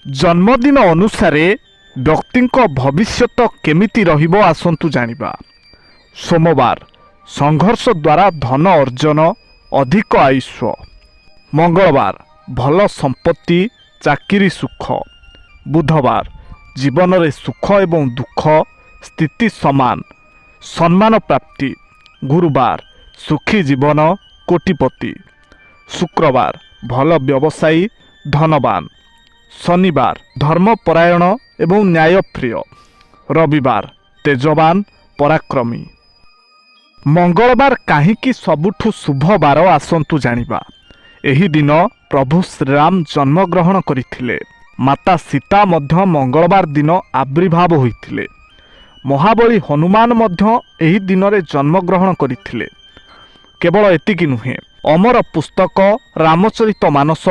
जन्मदिन अनुसार व्यक्ति भविष्यत केमिति रहिबो आसंतु जानिबा। सोमवार संघर्ष द्वारा धन अर्जन अधिक आयुष्य। मंगलवार भल संपत्ति चाकिरी सुख। बुधवार जीवन रे सुख एवं दुख स्थिति समान सम्मान प्राप्ति। गुरुवार सुखी जीवन कोटिपति। शुक्रवार भल व्यवसायी धनवान। शनिवार धर्मपरायण एवं न्यायप्रिय। रविवार तेजवान पराक्रमी। मंगलवार काहींकि सबुठु शुभ बार आसंतु जानिबा। एही दिन प्रभु श्रीराम जन्मग्रहण करथिले। माता सीता मध्य मंगलवार दिन आविर्भाव होइथिले। महाबली हनुमान मध्य एही दिन रे जन्मग्रहण करथिले। केवल एतिकी नुहे, अमर पुस्तक रामचरितमानस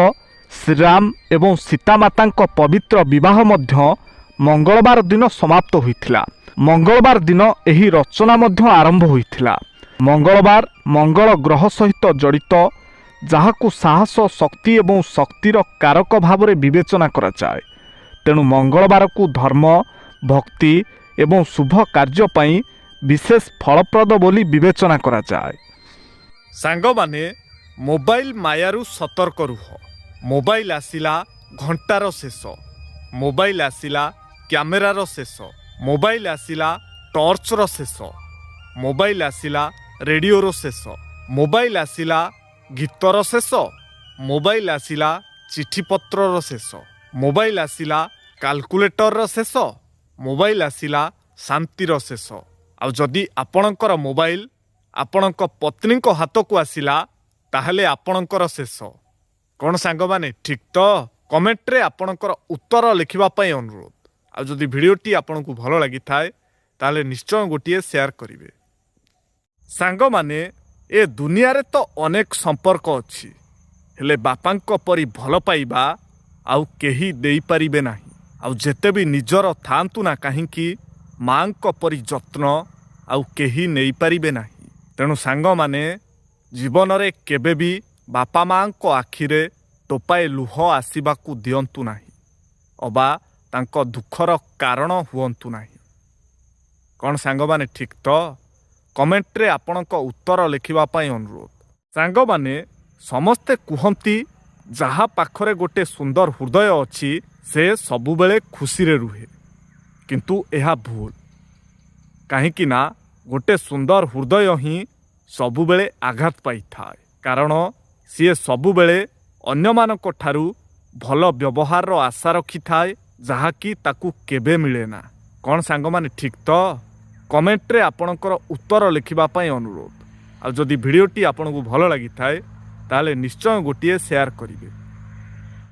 श्रीराम एवं सीतामाता पवित्र विवाह मध्य मंगलवार दिन समाप्त होइथिला। मंगलवार दिन एही रचना मध्य आरंभ होइथिला। मंगलवार मंगल ग्रह सहित जड़ित, जहाकु साहस शक्ति एवं शक्तिर कारक भाव रे विवेचना करा जाए। तेणु मंगलवार को धर्म भक्ति एवं शुभ कार्य पई विशेष फलप्रद बोली विवेचना करा जाए। सांग माने मोबाइल मायारू सतर्क रुह। मोबाइल आसिला घंटार शेष। मोबाइल आसिला कैमेरार शेष। मोबाइल आसिला टॉर्चर शेष। मोबाइल आसिला रेडियोर शेष। मोबाइल आसिला गीतर शेष। मोबाइल आसिला चिठीपत्रर शेष। मोबाइल आसिला काल्कुलेटर शेष। मोबाइल आसिला शांतिर शेष। आ जदि आपणकर मोबाइल आपणक पत्नी हाथ को आसिला ताहले आपणकर शेष। कौन सांग माने ठीक तो? कमेंट रे आपणकर उत्तर लिखिबा पई अनुरोध। आ जदि भिडियोटी आपनकु भलो लागि थाए ताले निश्चय गोटिए शेयर करिवे। सांग माने ए दुनिया रे तो अनेक संपर्क अछि, हेले बापांक परी भल पाइबा आउ केही देई परिबे नाही। आउ जेते भी निजर थांतु ना काहींकी मांक परी जत्न आउ केही नेई परिबे नाही। तेणु सांग माने जीवन रे केबे भी बापा मांक आखिरे टोपाए लुह आसीबाकू दियंतु नाही, अबा तांको दुखर कारण हुअंतु नाही। कौन सांग माने ठीक तो? कमेंट रे आपणक उत्तर लिखिबा पई अनुरोध। सांग माने समस्ते कुहंती जहा पाखरे गोटे सुंदर हृदय अछि से सबुबेले खुशी रे रुहे, किंतु एहा भूल। काहेकि ना गोटे सुंदर हृदय ही सबुबेले आघात पाई थाए, कारण सी सबुबेले अन्यमानक ठारू भल व्यवहार आशा रखी थाए, जहाँकि ताकू केबे मिले ना। कौन सांग माने ठीक तो? कमेंट रे आपणकर उत्तर लिखिबा पई अनुरोध। आ जदि भिडियोटी आपनकु भलो लागि थाए ताले निश्चय गोटिए शेयर करिवे।